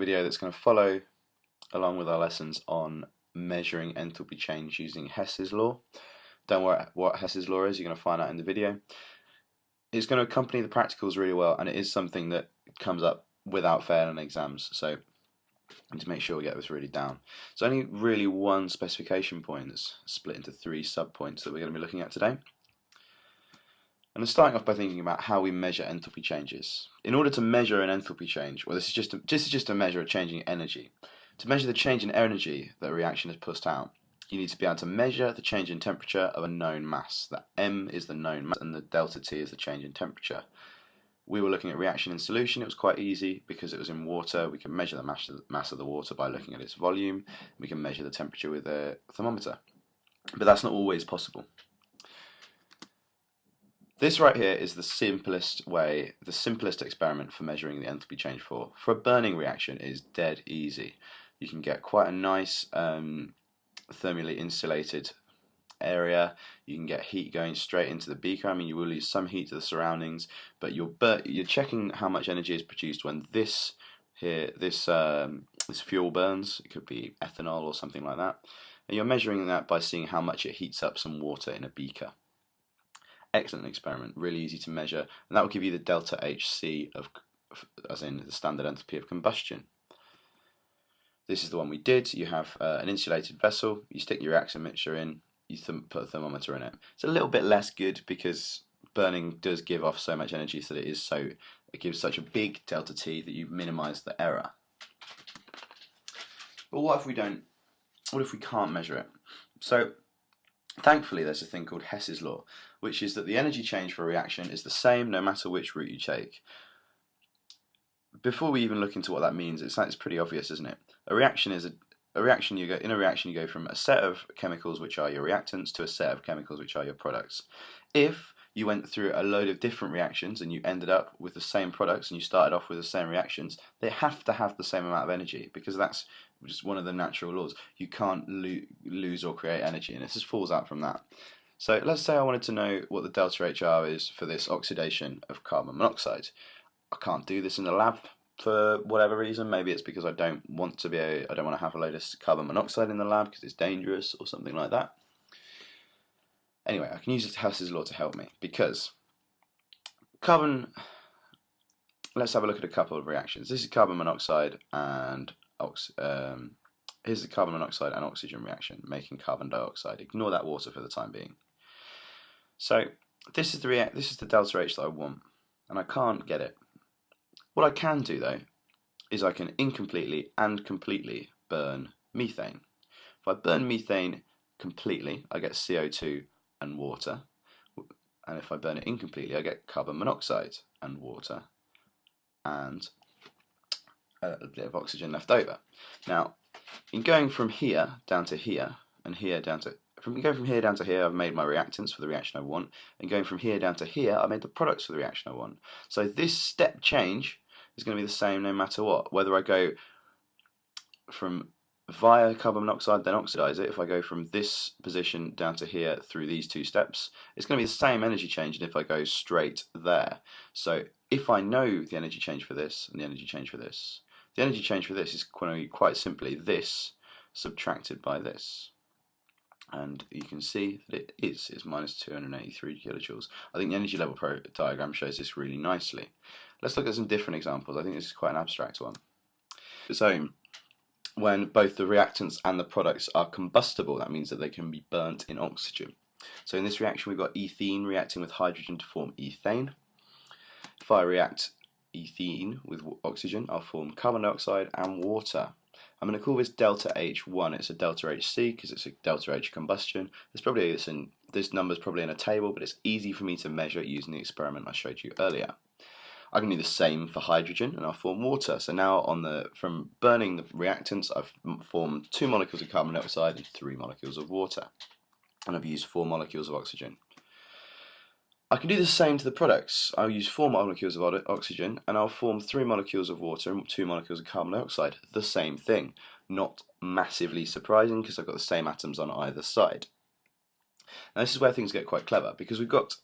video that's going to follow along with our lessons on measuring enthalpy change using Hess's Law. Don't worry what Hess's Law is, you're going to find out in the video. It's going to accompany the practicals really well, and it is something that comes up without fail in exams, so I need to make sure we get this really down. It's only really one specification point that's split into 3 sub-points that we're going to be looking at today. And I'm starting off by thinking about how we measure enthalpy changes. In order to measure an enthalpy change, well, this is just a measure of changing energy. To measure the change in energy that a reaction has pushed out, you need to be able to measure the change in temperature of a known mass. That M is the known mass and the delta T is the change in temperature. We were looking at reaction in solution. It was quite easy because it was in water. We can measure the mass of the water by looking at its volume. We can measure the temperature with a thermometer. But that's not always possible. This right here is the simplest way, the simplest experiment for measuring the enthalpy change for a burning reaction. Is dead easy. You can get quite a nice thermally insulated area. You can get heat going straight into the beaker. I mean, you will lose some heat to the surroundings, but you're checking how much energy is produced when this fuel burns. It could be ethanol or something like that, and you're measuring that by seeing how much it heats up some water in a beaker. Excellent experiment, really easy to measure, and that will give you the delta HC as in the standard enthalpy of combustion. This is the one we did. You have an insulated vessel, you stick your reaction mixture in, you put a thermometer in it. It's a little bit less good because burning does give off so much energy that it gives such a big delta T that you minimize the error. But what if we can't measure it? So thankfully there's a thing called Hess's Law, which is that the energy change for a reaction is the same no matter which route you take. Before we even look into what that means, it's pretty obvious, isn't it? In a reaction you go from a set of chemicals which are your reactants to a set of chemicals which are your products. If you went through a load of different reactions and you ended up with the same products and you started off with the same reactions, they have to have the same amount of energy because that's just one of the natural laws. You can't lose or create energy, and this just falls out from that. So let's say I wanted to know what the delta HR is for this oxidation of carbon monoxide. I can't do this in the lab for whatever reason. Maybe it's because I don't want to have a load of carbon monoxide in the lab because it's dangerous or something like that. Anyway, I can use Hess's Law to help me because let's have a look at a couple of reactions. This is carbon monoxide and here's the carbon monoxide and oxygen reaction making carbon dioxide. Ignore that water for the time being. So this is the delta H that I want, and I can't get it. What I can do though is I can incompletely and completely burn methane. If I burn methane completely, I get CO2 and water, and if I burn it incompletely, I get carbon monoxide and water and a bit of oxygen left over. Now, in going from here down to here and going from here down to here, I've made my reactants for the reaction I want, and going from here down to here, I made the products for the reaction I want. So this step change is going to be the same no matter what. Whether I go from via carbon monoxide, then oxidize it, if I go from this position down to here through these 2 steps, it's going to be the same energy change as if I go straight there. So if I know the energy change for this and the energy change for this, the energy change for this is quite simply this subtracted by this. And you can see that it's minus 283 kilojoules. I think the energy level diagram shows this really nicely. Let's look at some different examples. I think this is quite an abstract one. So when both the reactants and the products are combustible, that means that they can be burnt in oxygen. So in this reaction we've got ethene reacting with hydrogen to form ethane. If I react ethene with oxygen, I'll form carbon dioxide and water. I'm going to call this delta H1. It's a delta HC because it's a delta H combustion. This number's probably in a table, but it's easy for me to measure using the experiment I showed you earlier. I can do the same for hydrogen and I'll form water. So now from burning the reactants, I've formed 2 molecules of carbon dioxide and 3 molecules of water. And I've used 4 molecules of oxygen. I can do the same to the products. I'll use 4 molecules of oxygen and I'll form 3 molecules of water and 2 molecules of carbon dioxide. The same thing. Not massively surprising because I've got the same atoms on either side. Now this is where things get quite clever because we've got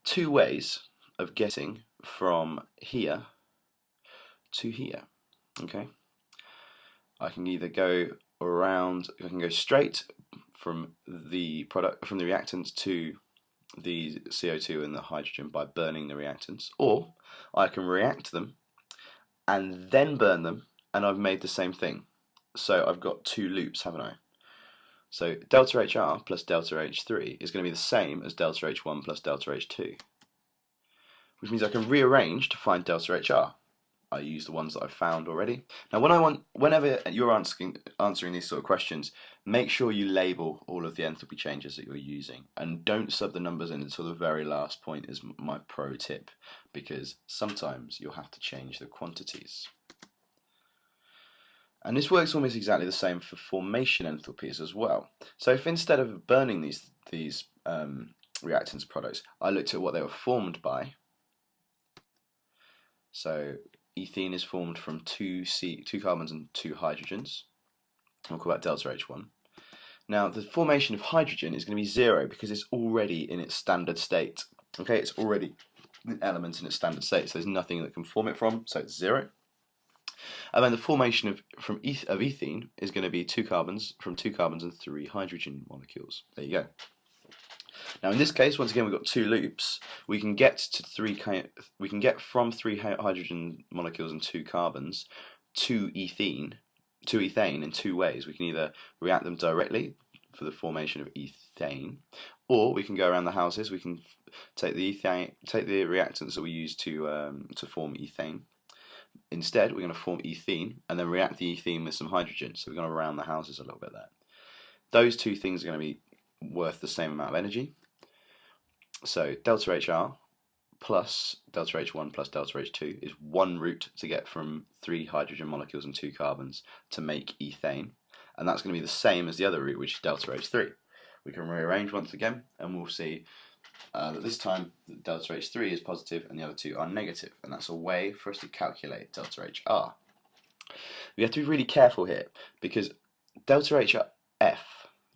2 ways of getting from here to here. Okay? I can either go around, I can go straight from the reactants to the CO2 and the hydrogen by burning the reactants, or I can react them and then burn them, and I've made the same thing. So I've got two loops, haven't I? So delta HR plus delta H3 is going to be the same as delta H1 plus delta H2, which means I can rearrange to find delta HR. I use the ones that I've found already. Now, whenever you're answering these sort of questions, make sure you label all of the enthalpy changes that you're using, and don't sub the numbers in until the very last point is my pro tip, because sometimes you'll have to change the quantities. And this works almost exactly the same for formation enthalpies as well. So if instead of burning these reactants products, I looked at what they were formed by. So ethene is formed from two carbons and two hydrogens. We'll call that delta H1. Now, the formation of hydrogen is going to be 0 because it's already in its standard state. Okay, it's already an element in its standard state, so there's nothing that can form it from, so it's 0. And then the formation of ethene is going to be two carbons and 3 hydrogen molecules. There you go. Now in this case, once again, we've got two loops. We can get from 3 hydrogen molecules and 2 carbons to ethane in two ways. We can either react them directly for the formation of ethane, or we can go around the houses. We can take the reactants that we use to form ethane. Instead, we're going to form ethene and then react the ethene with some hydrogen. So we're going to round the houses a little bit there. Those two things are going to be worth the same amount of energy. So delta HR plus delta H1 plus delta H2 is one route to get from 3 hydrogen molecules and 2 carbons to make ethane, and that's going to be the same as the other route, which is delta H3. We can rearrange once again, and we'll see that this time delta H3 is positive and the other two are negative, and that's a way for us to calculate delta HR. We have to be really careful here, because delta HF,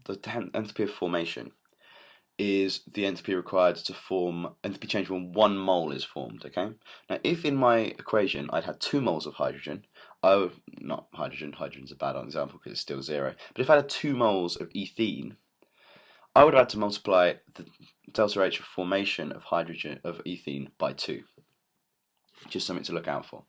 the enthalpy of formation, is the enthalpy required to form enthalpy change when 1 mole is formed. Okay. Now, if in my equation I'd had 2 moles of hydrogen, not hydrogen. Hydrogen's a bad example because it's still 0. But if I had 2 moles of ethene, I would have had to multiply the delta H of formation of ethene by 2. Just something to look out for.